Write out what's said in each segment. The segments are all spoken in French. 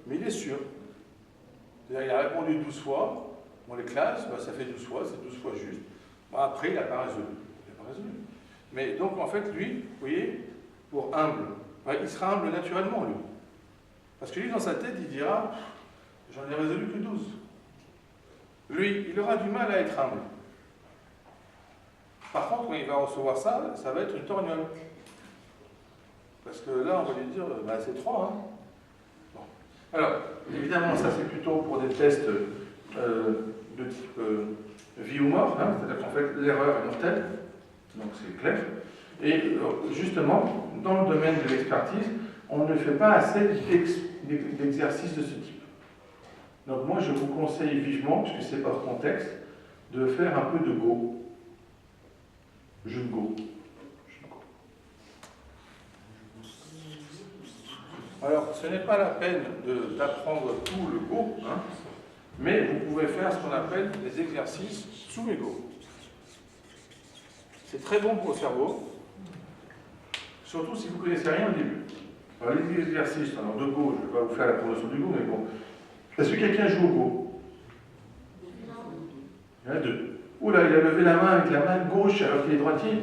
mais il est sûr. C'est-à-dire qu'il a répondu 12 fois, on les classe, bah, ça fait 12 fois, c'est 12 fois juste. Bon, après, il n'a pas résolu. Mais donc, en fait, lui, vous voyez, pour humble, bah, il sera humble naturellement, lui. Parce que lui, dans sa tête, il dira, j'en ai résolu que 12. Lui, il aura du mal à être humble. Par contre, quand il va recevoir ça, ça va être une torgnole. Parce que là, on va lui dire, bah, c'est 3. Hein. Bon. Alors, évidemment, ça c'est plutôt pour des tests de type vie ou mort. Hein. C'est-à-dire qu'en fait, l'erreur est mortelle. Donc c'est clair. Et justement, dans le domaine de l'expertise, on ne fait pas assez d'exercices de ce type. Donc moi, je vous conseille vivement, puisque c'est hors contexte, de faire un peu de Go. Jeu de Go. Alors, ce n'est pas la peine d'apprendre tout le Go, hein, mais vous pouvez faire ce qu'on appelle des exercices sous les Go. C'est très bon pour le cerveau, surtout si vous ne connaissez rien au début. Alors, les exercices de Go, je ne vais pas vous faire la promotion du Go, mais bon. Est-ce que quelqu'un joue au Go? Il y en a 2. Oula, il a levé la main avec la main gauche alors qu'il est droitier.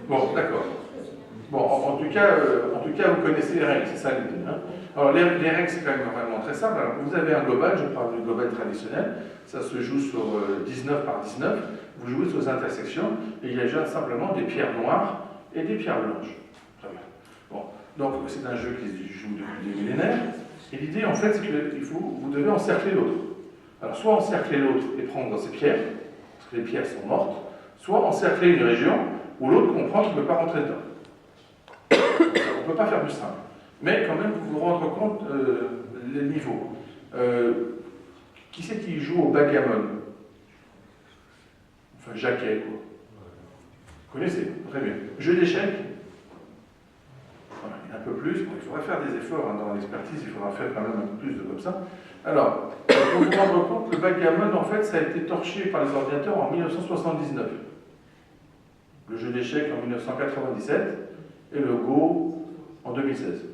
Bon, d'accord. Bon, en tout cas, vous connaissez les règles, c'est ça l'idée. Hein. Alors, les règles, c'est quand même vraiment très simple. Alors, vous avez un global, je parle du global traditionnel, ça se joue sur 19 par 19, vous jouez sur les intersections, et il y a simplement des pierres noires et des pierres blanches. Très bien. Bon, donc, c'est un jeu qui se joue depuis des millénaires, et l'idée, en fait, c'est que vous devez encercler l'autre. Alors, soit encercler l'autre et prendre dans ses pierres, parce que les pierres sont mortes, soit encercler une région où l'autre comprend qu'il ne peut pas rentrer dedans. On ne peut pas faire plus simple. Mais quand même, vous vous rendre compte les niveaux. Qui c'est qui joue au backgammon? Enfin, jaquet, quoi. Vous connaissez? Très bien. Jeu d'échecs? Voilà, un peu plus. Bon, il faudra faire des efforts hein, dans l'expertise, il faudra faire quand même un peu plus de comme ça. Alors, pour vous rendre compte, le backgammon, en fait, ça a été torché par les ordinateurs en 1979. Le jeu d'échecs en 1997 et le Go en 2016.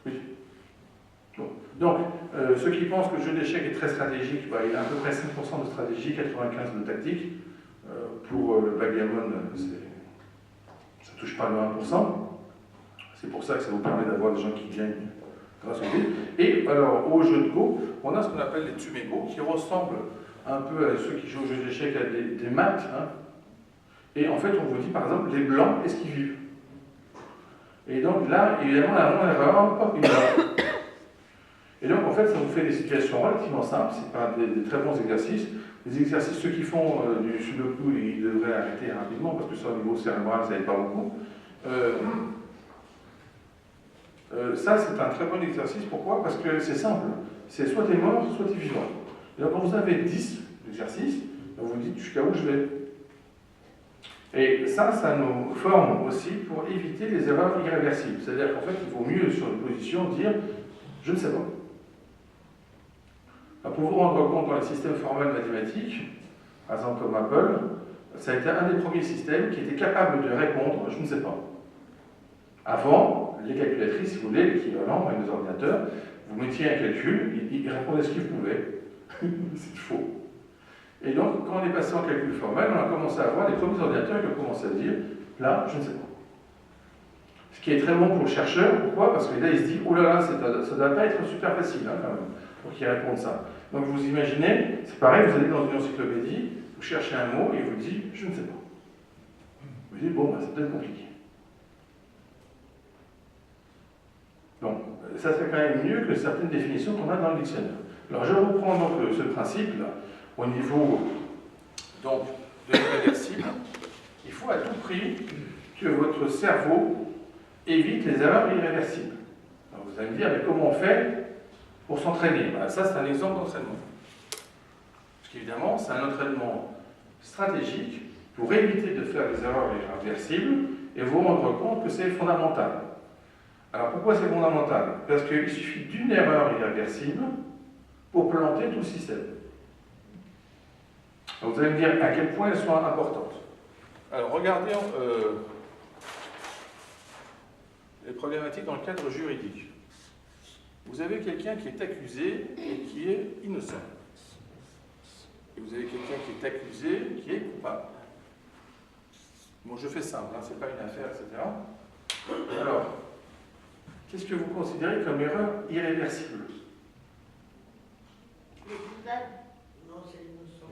Oui. Bon. Donc, ceux qui pensent que le jeu d'échecs est très stratégique, bah, il y a à peu près 5% de stratégie, 95% de tactique. Pour le backgammon, ça ne touche pas le 1%. C'est pour ça que ça vous permet d'avoir des gens qui gagnent grâce au jeu. Et alors, au jeu de Go, on a ce qu'on appelle les tumego, qui ressemblent un peu à ceux qui jouent au jeu d'échecs, à des maths. Hein. Et en fait, on vous dit, par exemple, les blancs, est-ce qu'ils vivent? Et donc là, évidemment, on va avoir une erreur. Et donc, en fait, ça vous fait des situations relativement simples. C'est pas des très bons exercices. Les exercices, ceux qui font du sudoku, ils devraient arrêter rapidement, parce que ça, au niveau cérébral, ça n'aide pas beaucoup. Ça, c'est un très bon exercice. Pourquoi? Parce que c'est simple. C'est soit tu es mort, soit tu es vivant. Et donc, quand vous avez 10 exercices, vous vous dites jusqu'à où je vais. Et ça nous forme aussi pour éviter les erreurs irréversibles. C'est-à-dire qu'en fait, il vaut mieux, sur une position, dire « je ne sais pas ». Alors, pour vous rendre compte, dans les systèmes formels mathématiques, par exemple comme Apple, ça a été un des premiers systèmes qui était capable de répondre « je ne sais pas ». Avant, les calculatrices, si vous voulez, l'équivalent avec les ordinateurs, vous mettiez un calcul, ils répondaient ce qu'ils pouvaient. C'est faux. Et donc, quand on est passé en calcul formel, on a commencé à avoir les premiers ordinateurs qui ont commencé à dire « là, je ne sais pas ». Ce qui est très bon pour le chercheur, pourquoi? Parce que là, il se dit « oh là là, ça ne doit pas être super facile hein, quand même, pour qu'il réponde ça ». Donc, vous imaginez, c'est pareil, vous allez dans une encyclopédie, vous cherchez un mot et il vous dit « je ne sais pas ». Vous dites « bon, bah, c'est peut-être compliqué ». Donc, ça c'est quand même mieux que certaines définitions qu'on a dans le dictionnaire. Alors, je reprends donc ce principe-là. Au niveau donc, de l'irréversible, il faut à tout prix que votre cerveau évite les erreurs irréversibles. Alors, vous allez me dire, mais comment on fait pour s'entraîner? Ben, ça, c'est un exemple d'entraînement. Parce qu'évidemment, c'est un entraînement stratégique pour éviter de faire des erreurs irréversibles et vous rendre compte que c'est fondamental. Alors, pourquoi c'est fondamental? Parce qu'il suffit d'une erreur irréversible pour planter tout le système. Donc, vous allez me dire à quel point elles sont importantes. Alors, regardez problématiques dans le cadre juridique. Vous avez quelqu'un qui est accusé et qui est innocent. Et vous avez quelqu'un qui est accusé qui est coupable. Bon, je fais simple, hein, c'est pas une affaire, etc. Alors, qu'est-ce que vous considérez comme erreur irréversible? Le coupable? Non, c'est l'innocent.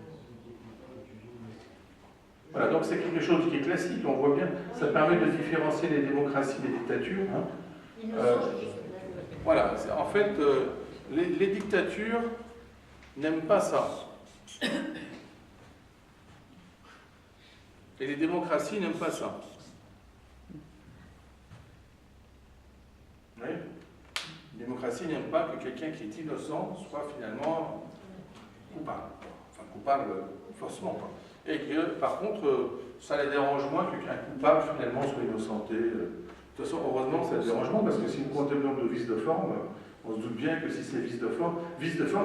Voilà, donc c'est quelque chose qui est classique, on voit bien, ça permet de différencier les démocraties des dictatures. Hein. Voilà, en fait, les dictatures n'aiment pas ça. Et les démocraties n'aiment pas ça. Oui. Les démocraties n'aiment pas que quelqu'un qui est innocent soit finalement coupable. Enfin, coupable forcément pas. Et que, par contre, ça les dérange moins qu'un coupable finalement soit innocenté. De toute façon, heureusement, ça les dérange moins, parce que si vous comptez le nombre de vices de forme, on se doute bien que si c'est vice de forme,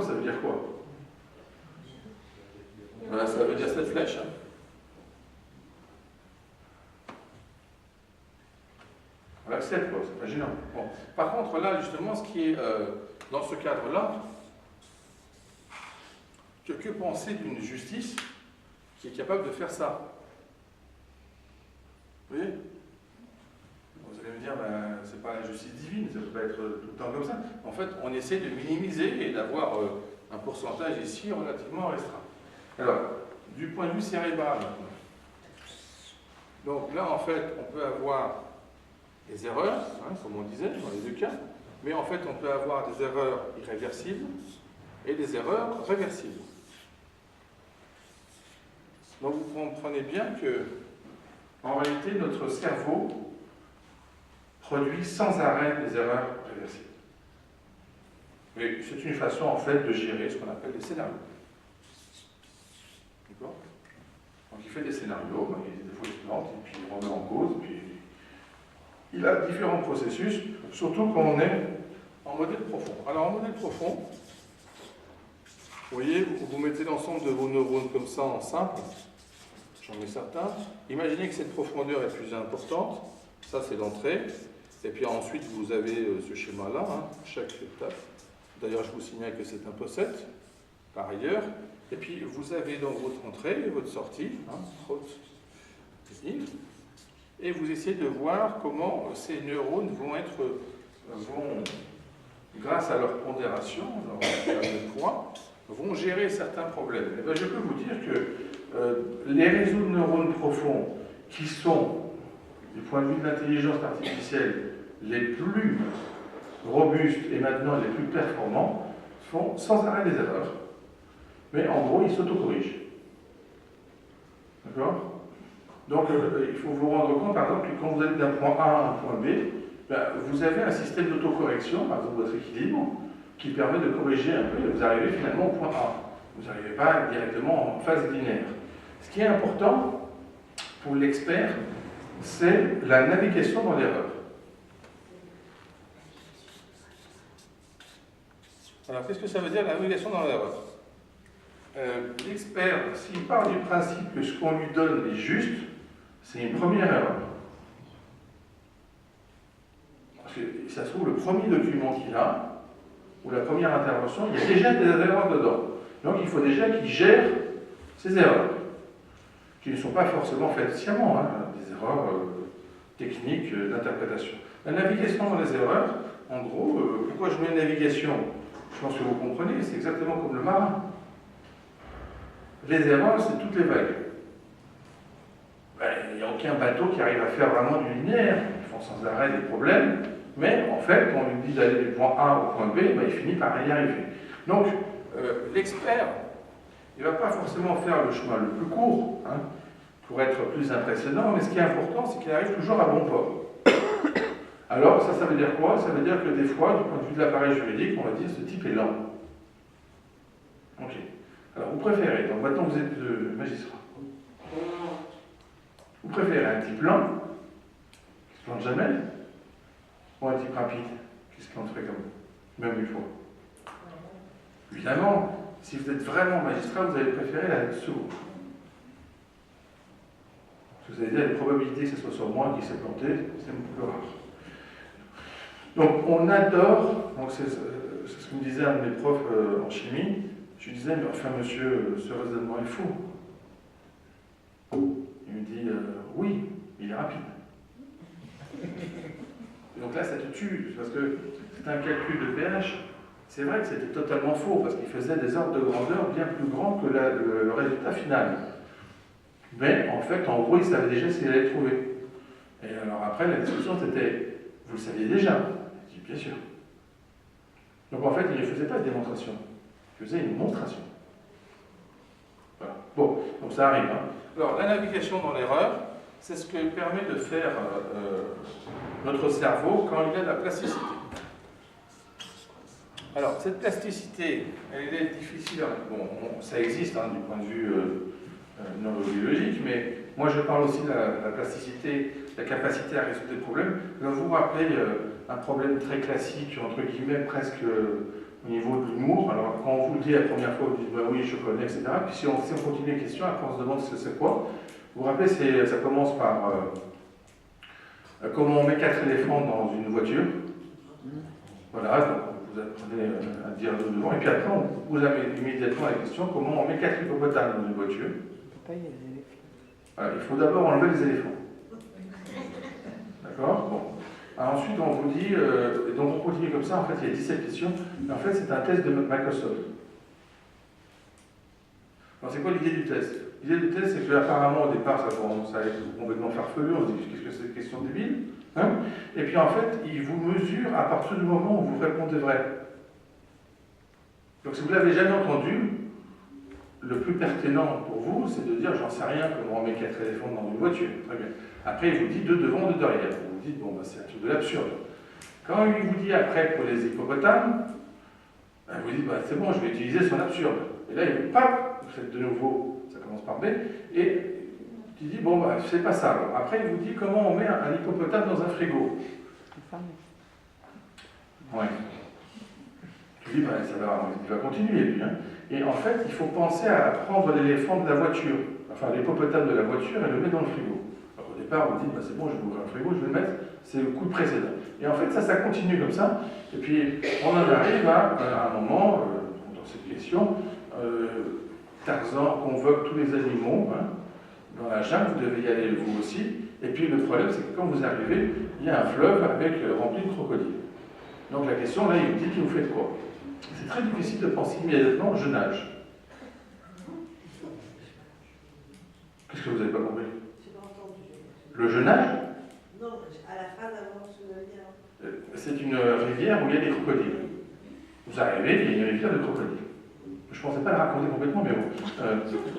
ça veut dire quoi? Voilà, ça veut dire cette flèche. Hein. On l'accepte, quoi, c'est pas gênant. Bon. Par contre, là, justement, ce qui est dans ce cadre-là, que penser d'une justice qui est capable de faire ça? Vous voyez? Vous allez me dire, ben, c'est pas la justice divine, ça ne peut pas être tout le temps comme ça. En fait, on essaie de minimiser et d'avoir un pourcentage ici relativement restreint. Alors, du point de vue cérébral, donc là, en fait, on peut avoir des erreurs, hein, comme on disait dans les deux cas, mais en fait, on peut avoir des erreurs irréversibles et des erreurs réversibles. Donc, vous comprenez bien que, en réalité, notre cerveau produit sans arrêt des erreurs réversibles. Et c'est une façon, en fait, de gérer ce qu'on appelle des scénarios. D'accord? Donc, il fait des scénarios, ben, des fois il se plante, et puis il remet en cause, et puis il a différents processus, surtout quand on est en modèle profond. Alors, en modèle profond, vous voyez, vous mettez l'ensemble de vos neurones comme ça en simple, j'en mets certains. Imaginez que cette profondeur est plus importante, ça c'est l'entrée, et puis ensuite vous avez ce schéma-là, hein, chaque étape. D'ailleurs, je vous signale que c'est un poset, par ailleurs. Et puis vous avez dans votre entrée et votre sortie, hein, et vous essayez de voir comment ces neurones vont, grâce à leur pondération, leur poids, vont gérer certains problèmes. Et bien, je peux vous dire que les réseaux de neurones profonds qui sont, du point de vue de l'intelligence artificielle, les plus robustes et maintenant les plus performants, font sans arrêt des erreurs. Mais en gros, ils s'autocorrigent. D'accord? Donc, il faut vous rendre compte, par exemple, que quand vous êtes d'un point A à un point B, ben, vous avez un système d'autocorrection, par exemple votre équilibre, qui permet de corriger un peu et vous arrivez finalement au point A. Vous n'arrivez pas directement en phase linéaire. Ce qui est important pour l'expert, c'est la navigation dans l'erreur. Alors, qu'est-ce que ça veut dire la navigation dans l'erreur? L'expert, s'il part du principe que ce qu'on lui donne est juste, c'est une première erreur. Parce que ça se trouve, le premier document qu'il a, ou la première intervention, il y a déjà des erreurs dedans. Donc il faut déjà qu'il gère ces erreurs, qui ne sont pas forcément faites sciemment, hein, des erreurs techniques d'interprétation. La navigation dans les erreurs, en gros, pourquoi je mets navigation? Je pense que vous comprenez, c'est exactement comme le marin. Les erreurs, c'est toutes les vagues. Ben, il n'y a aucun bateau qui arrive à faire vraiment du linéaire. Ils font sans arrêt des problèmes, mais en fait, quand on lui dit d'aller du point A au point B, ben, il finit par y arriver. Donc, l'expert, il ne va pas forcément faire le chemin le plus court, hein, pour être plus impressionnant, mais ce qui est important, c'est qu'il arrive toujours à bon port. Alors, ça veut dire quoi? Ça veut dire que des fois, du point de vue de l'appareil juridique, on va dire ce type est lent. Ok. Alors, vous préférez, donc maintenant vous êtes magistrat, vous préférez un type lent, qui se plante jamais, ou un type rapide, qui se plante fréquemment, même une fois? Évidemment, si vous êtes vraiment magistrat, vous allez préférer la seconde. Parce que vous allez dire, les probabilités que ce soit sur moi qui s'est planté, c'est un peu plus rare. Donc on adore, donc c'est ce que me disait un de mes profs en chimie, je lui disais, mais enfin monsieur, ce raisonnement est faux. Il me dit, oui, il est rapide. Et donc là, ça te tue, parce que c'est un calcul de pH. C'est vrai que c'était totalement faux, parce qu'il faisait des ordres de grandeur bien plus grands que le résultat final. Mais en fait, en gros, il savait déjà ce qu'il allait trouver. Et alors après, la discussion, c'était, vous le saviez déjà? Je dis, bien sûr. Donc en fait, il ne faisait pas de démonstration, il faisait une monstration. Voilà. Bon, donc ça arrive. Hein. Alors, la navigation dans l'erreur, c'est ce que permet de faire notre cerveau quand il a de la plasticité. Alors, cette plasticité, elle est difficile. Bon, ça existe hein, du point de vue neurobiologique, mais moi je parle aussi de la plasticité, la capacité à résoudre des problèmes. Vous vous rappelez un problème très classique, entre guillemets, presque au niveau de l'humour. Alors, quand on vous le dit la première fois, vous dites bah oui, je connais, etc. Puis si on continue les questions, après on se demande ce que c'est quoi. Vous vous rappelez, ça commence par comment on met 4 éléphants dans une voiture. Voilà, donc vous apprenez à dire devant, et puis après on vous amène immédiatement la question comment on met 4 hippopotames dans une voiture. Voilà, il faut d'abord enlever les éléphants. D'accord. Bon. Alors ensuite on vous dit, et donc on continue comme ça, en fait il y a 17 questions, mais en fait c'est un test de Microsoft. Alors c'est quoi l'idée du test? L'idée du test, c'est qu'apparemment, au départ, ça commence à être complètement farfelu, on se dit, qu'est-ce que c'est une question débile hein. Et puis en fait, il vous mesure à partir du moment où vous répondez vrai. Donc si vous ne l'avez jamais entendu, le plus pertinent pour vous, c'est de dire, j'en sais rien, comment on met 4 éléphants dans une voiture. Très bien. Après, il vous dit 2 devant, 2 derrière. Vous vous dites, bon, bah, c'est un truc de l'absurde. Quand il vous dit après pour les hippopotames, vous dites, bah, c'est bon, je vais utiliser son absurde. Et là, il vous pape, vous faites de nouveau, ça commence par B, et tu dis, bon, bah, c'est pas ça. Alors, après, il vous dit comment on met un hippopotame dans un frigo. Ouais. Tu dis, bah, il va continuer, lui. Hein. Et en fait, il faut penser à prendre l'éléphant de la voiture, enfin l'hippopotame de la voiture, et le mettre dans le frigo. Alors, au départ, vous dites, bah, c'est bon, je vais ouvrir un frigo, je vais le mettre, c'est le coup précédent. Et en fait, ça continue comme ça, et puis on en arrive à un moment, dans cette question, Tarzan convoque tous les animaux hein, dans la jungle, vous devez y aller vous aussi, et puis le problème, c'est que quand vous arrivez, il y a un fleuve avec, rempli de crocodiles. Donc la question, là, il vous dit qu'il vous fait quoi? C'est très difficile de penser immédiatement, je nage. Qu'est-ce que vous n'avez pas compris? Le je nage? Non, à la fin d'avant ce navire. C'est une rivière où il y a des crocodiles. Vous arrivez, il y a une rivière de crocodiles. Je ne pensais pas la raconter complètement, mais bon.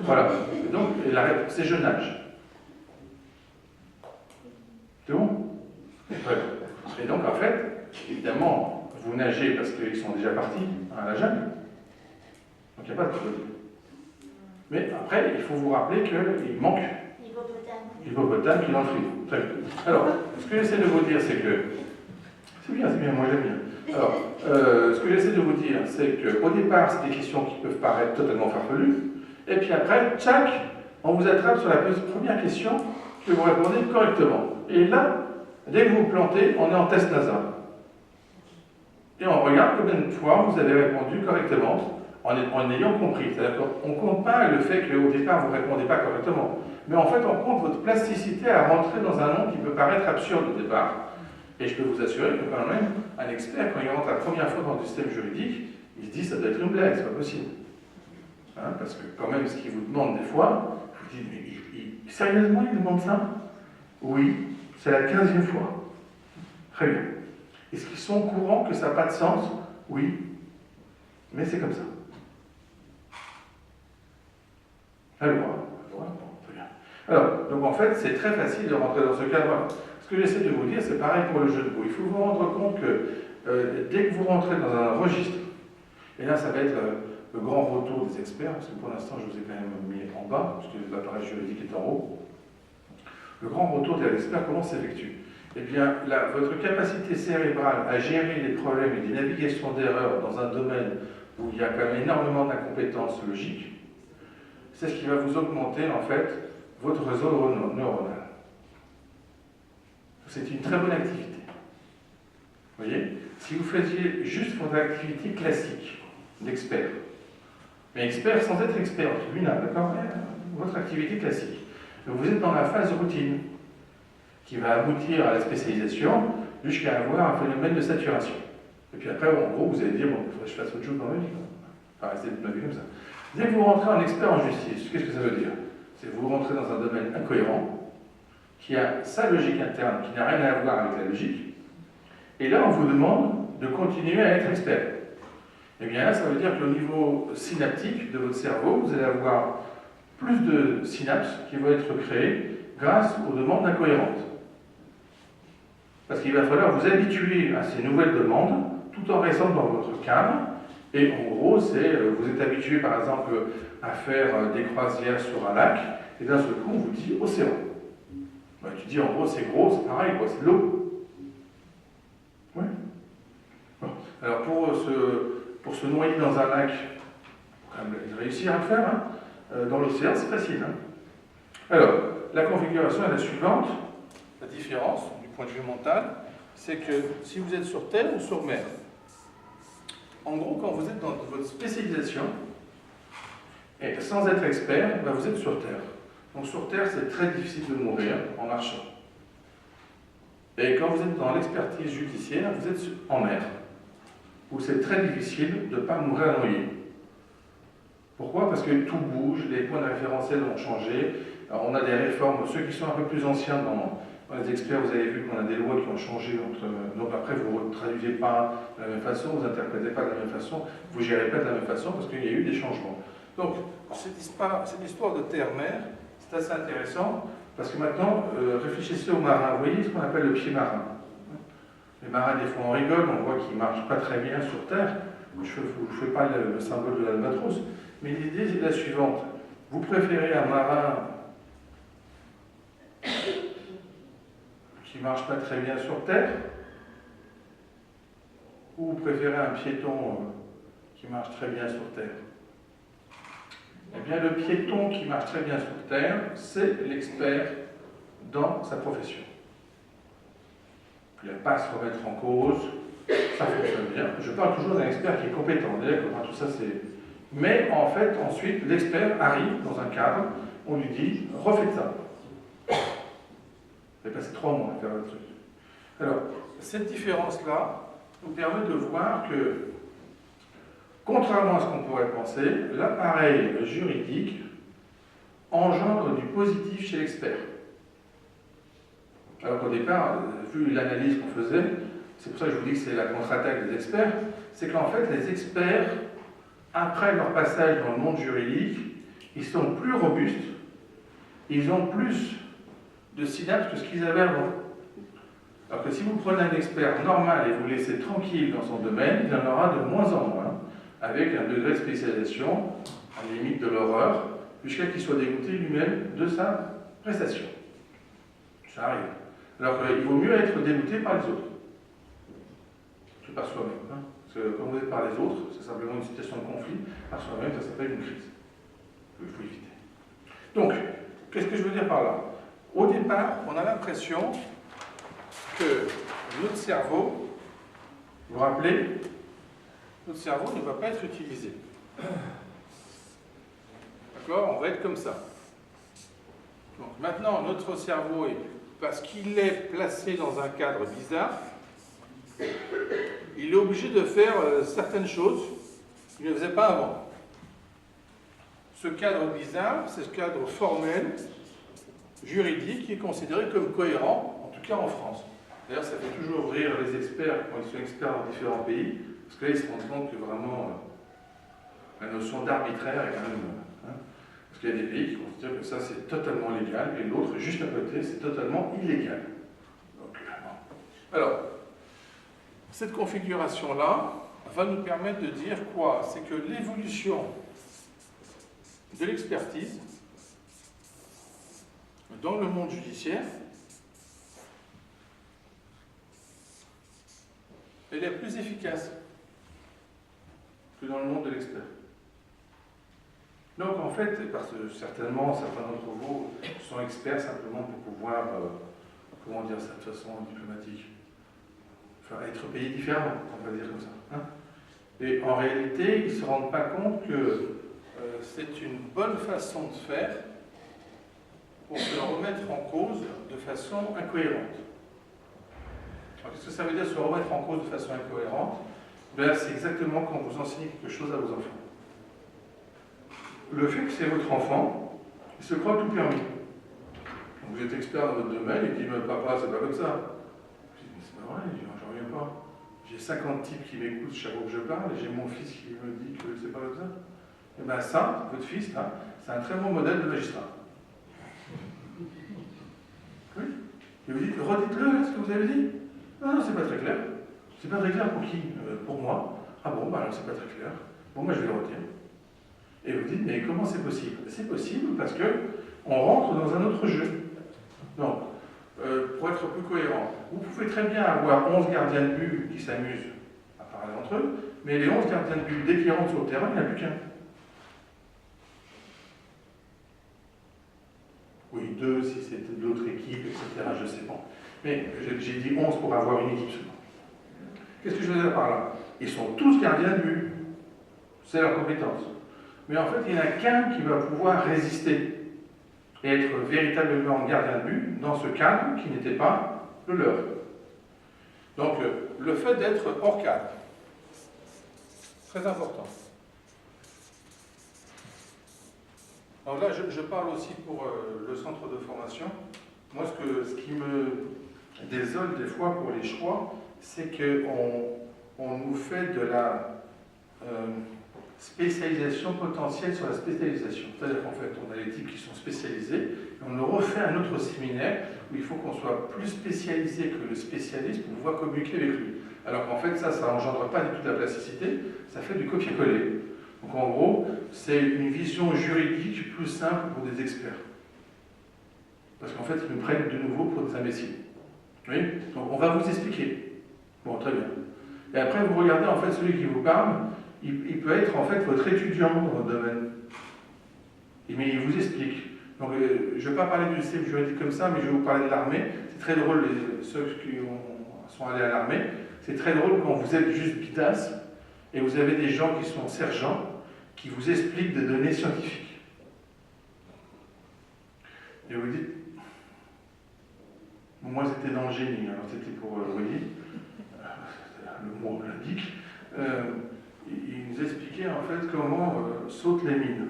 Voilà. Et donc, la réponse, c'est je nage. C'est bon? Ouais. Et donc, en fait, évidemment, vous nagez parce qu'ils sont déjà partis à la jungle. Donc, il n'y a pas de crocodile. Mais après, il faut vous rappeler qu'il manque l'hippopotame qui est dans le frigo. Très bien. Alors, ce que j'essaie de vous dire, c'est que... C'est bien, moi j'aime bien. Alors, ce que j'essaie de vous dire, c'est qu'au départ, c'est des questions qui peuvent paraître totalement farfelues, et puis après, tchac, on vous attrape sur la première question que vous répondez correctement. Et là, dès que vous vous plantez, on est en test NASA. Et on regarde combien de fois vous avez répondu correctement en ayant compris. C'est-à-dire qu'on ne compte pas le fait qu'au départ, vous ne répondez pas correctement. Mais en fait, on compte votre plasticité à rentrer dans un monde qui peut paraître absurde au départ. Et je peux vous assurer que quand même, un expert, quand il rentre la première fois dans le système juridique, il se dit ça doit être une blague, c'est pas possible. Hein, parce que quand même, ce qu'il vous demande des fois, vous dites, mais sérieusement, il demande ça? Oui, c'est la 15e fois. Très bien. Est-ce qu'ils sont au courant que ça n'a pas de sens? Oui, mais c'est comme ça. La loi. Bon, très bien. Alors, donc en fait, c'est très facile de rentrer dans ce cadre-là. Ce que j'essaie de vous dire, c'est pareil pour le jeu de mots. Il faut vous rendre compte que dès que vous rentrez dans un registre, et là ça va être le grand retour des experts, parce que pour l'instant je vous ai quand même mis en bas, parce que l'appareil juridique est en haut. Le grand retour des experts, comment s'effectue? Eh bien, votre capacité cérébrale à gérer les problèmes et les navigations d'erreurs dans un domaine où il y a quand même énormément d'incompétences logiques, c'est ce qui va vous augmenter en fait votre réseau neuronal. C'est une très bonne activité. Vous voyez? Si vous faisiez juste votre activité classique d'expert, mais expert sans être expert en tribunal, d'accord? Votre activité classique. Donc vous êtes dans la phase routine qui va aboutir à la spécialisation jusqu'à avoir un phénomène de saturation. Et puis après, en gros, vous allez dire, bon, il faudrait que je fasse autre chose dans ma vie. Enfin, rester toute ma vie comme ça. Dès que vous rentrez en expert en justice, qu'est-ce que ça veut dire? C'est que vous rentrez dans un domaine incohérent, qui a sa logique interne, qui n'a rien à voir avec la logique, et là, on vous demande de continuer à être expert. Eh bien là, ça veut dire que au niveau synaptique de votre cerveau, vous allez avoir plus de synapses qui vont être créées grâce aux demandes incohérentes. Parce qu'il va falloir vous habituer à ces nouvelles demandes, tout en restant dans votre cadre. Et en gros, c'est, vous êtes habitué par exemple à faire des croisières sur un lac, et d'un seul coup, on vous dit océan. Ben, tu dis en gros, c'est gros, c'est pareil, quoi, c'est l'eau. Oui. Bon. Alors pour se noyer dans un lac, il faut quand même réussir à le faire. Hein. Dans l'océan, c'est facile. Hein. Alors, la configuration est la suivante. La différence, du point de vue mental, c'est que si vous êtes sur terre ou sur mer, en gros, quand vous êtes dans votre spécialisation, et sans être expert, ben vous êtes sur terre. Donc sur terre, c'est très difficile de mourir en marchant. Et quand vous êtes dans l'expertise judiciaire, vous êtes en mer, où c'est très difficile de ne pas mourir noyé. Pourquoi? Parce que tout bouge, les points de référentiel ont changé. Alors, on a des réformes, ceux qui sont un peu plus anciens dans les experts, vous avez vu qu'on a des lois qui ont changé. Donc après, vous ne traduisez pas de la même façon, vous n'interprétez pas de la même façon, vous ne gérez pas de la même façon parce qu'il y a eu des changements. Donc, cette histoire de terre-mer, c'est assez intéressant parce que maintenant, réfléchissez aux marins. Vous voyez ce qu'on appelle le pied marin. Les marins, des fois, on rigole, on voit qu'ils ne marchent pas très bien sur terre. Je ne vous fais pas le symbole de l'albatros. Mais l'idée est la suivante. Vous préférez un marin qui ne marche pas très bien sur terre, ou vous préférez un piéton qui marche très bien sur terre? Eh bien, le piéton qui marche très bien sur terre, c'est l'expert dans sa profession. Il n'a pas à se remettre en cause, ça fonctionne bien. Je parle toujours d'un expert qui est compétent, d'accord, tout ça c'est... Mais en fait, ensuite, l'expert arrive dans un cadre, on lui dit, refaites ça. Vous avez passé 3 mois à faire le truc. Alors, cette différence-là nous permet de voir que, contrairement à ce qu'on pourrait penser, l'appareil juridique engendre du positif chez l'expert. Alors qu'au départ, vu l'analyse qu'on faisait, c'est pour ça que je vous dis que c'est la contre-attaque des experts, c'est qu'en fait, les experts, après leur passage dans le monde juridique, ils sont plus robustes, ils ont plus de synapses que ce qu'ils avaient avant. Alors que si vous prenez un expert normal et vous le laissez tranquille dans son domaine, il en aura de moins en moins, avec un degré de spécialisation, en limite de l'horreur, jusqu'à qu'il soit dégoûté lui-même de sa prestation. Ça arrive. Alors qu'il vaut mieux être dégoûté par les autres que par soi-même. Hein. Parce que quand vous êtes par les autres, c'est simplement une situation de conflit. Par soi-même, ça s'appelle une crise. Il faut éviter. Donc, qu'est-ce que je veux dire par là? Au départ, on a l'impression que notre cerveau, vous vous rappelez, notre cerveau ne va pas être utilisé. D'accord? On va être comme ça. Donc, maintenant, notre cerveau, parce qu'il est placé dans un cadre bizarre, il est obligé de faire certaines choses qu'il ne faisait pas avant. Ce cadre bizarre, c'est ce cadre formel, juridique, qui est considéré comme cohérent, en tout cas en France. D'ailleurs, ça fait toujours rire les experts quand ils sont experts dans différents pays, parce que là, ils se rendent compte que vraiment, la notion d'arbitraire est quand même... parce qu'il y a des pays qui considèrent que ça, c'est totalement légal, et l'autre, juste à côté, c'est totalement illégal. Donc, alors, cette configuration-là va nous permettre de dire quoi? C'est que l'évolution de l'expertise dans le monde judiciaire, elle est plus efficace que dans le monde de l'expert. Donc en fait, parce que certainement certains d'entre vous sont experts simplement pour pouvoir, comment dire ça de façon diplomatique, enfin, être payés différemment, on va dire comme ça. Hein. Et en réalité, ils ne se rendent pas compte que c'est une bonne façon de faire pour se remettre en cause de façon incohérente. Qu'est-ce que ça veut dire se remettre en cause de façon incohérente? Ben, c'est exactement quand vous enseignez quelque chose à vos enfants. Le fait que c'est votre enfant, il se croit tout permis. Donc vous êtes expert dans votre domaine, il dit mais papa, c'est pas comme ça. Je dis mais c'est pas vrai, j'en reviens pas. J'ai 50 types qui m'écoutent chaque fois que je parle, et j'ai mon fils qui me dit que c'est pas comme ça. Et bien ça, votre fils, là, c'est un très bon modèle de magistrat. Oui. Et vous dites, redites-le, ce que vous avez dit. Non, non, c'est pas très clair. C'est pas très clair pour qui? Pour moi. Ah bon, bah alors c'est pas très clair. Bon, moi je vais le retirer. Et vous dites, mais comment c'est possible? C'est possible parce que on rentre dans un autre jeu. Donc, pour être plus cohérent, vous pouvez très bien avoir 11 gardiens de but qui s'amusent à parler entre eux, mais les 11 gardiens de but, dès qu'ils rentrent sur le terrain, il n'y en a plus qu'un. Oui, 2 si c'était de l'autre équipe, etc. Je sais pas. Mais j'ai dit 11 pour avoir une équipe seulement. Qu'est-ce que je veux dire par là? Ils sont tous gardiens de but. C'est leur compétence. Mais en fait, il n'y en a qu'un qui va pouvoir résister et être véritablement gardien de but dans ce cadre qui n'était pas le leur. Donc, le fait d'être hors cadre, très important. Alors là, je parle aussi pour le centre de formation. Moi, ce qui me désole des fois pour les choix, c'est qu'on nous fait de la spécialisation potentielle sur la spécialisation. C'est-à-dire qu'en fait, on a les types qui sont spécialisés, et on leur refait un autre séminaire où il faut qu'on soit plus spécialisé que le spécialiste pour pouvoir communiquer avec lui. Alors qu'en fait, ça n'engendre pas du tout de la plasticité, ça fait du copier-coller. Donc en gros, c'est une vision juridique plus simple pour des experts. Parce qu'en fait, ils nous prennent de nouveau pour des imbéciles. Oui. Donc on va vous expliquer. Bon, très bien. Et après, vous regardez, en fait, celui qui vous parle, il peut être en fait votre étudiant dans votre domaine. Mais il vous explique. Donc, je ne vais pas parler du système juridique comme ça, mais je vais vous parler de l'armée. C'est très drôle, ceux qui sont allés à l'armée, c'est très drôle quand vous êtes juste bidasse et vous avez des gens qui sont sergents qui vous expliquent des données scientifiques. Et vous dites, bon, moi c'était dans le génie, alors c'était pour, vous voyez, le mot l'indique. Il nous expliquait en fait comment sautent les mines.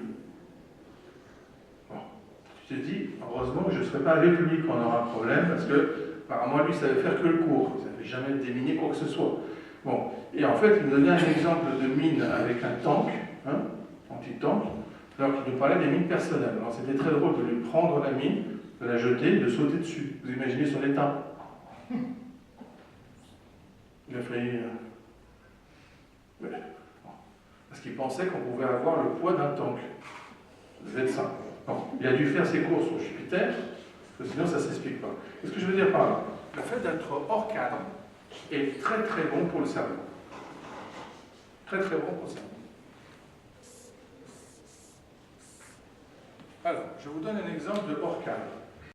Bon, je t'ai dit, heureusement que je ne serai pas avec lui quand on aura un problème, parce que apparemment lui, il savait faire que le cours, il ne savait jamais déminer quoi que ce soit. Bon, et en fait, il me donnait un exemple de mine avec un tank, hein, anti-tank, alors qu'il nous parlait des mines personnelles. Alors c'était très drôle de lui prendre la mine, de la jeter, de sauter dessus. Vous imaginez son état? Il a failli... Ouais. Parce qu'il pensait qu'on pouvait avoir le poids d'un tank. Ça devait être ça. Bon, il a dû faire ses cours sur Jupiter, parce que sinon ça ne s'explique pas. Qu'est-ce que je veux dire par là? Le fait d'être hors cadre est très très bon pour le cerveau. Très très bon pour le cerveau. Alors, je vous donne un exemple de hors cadre.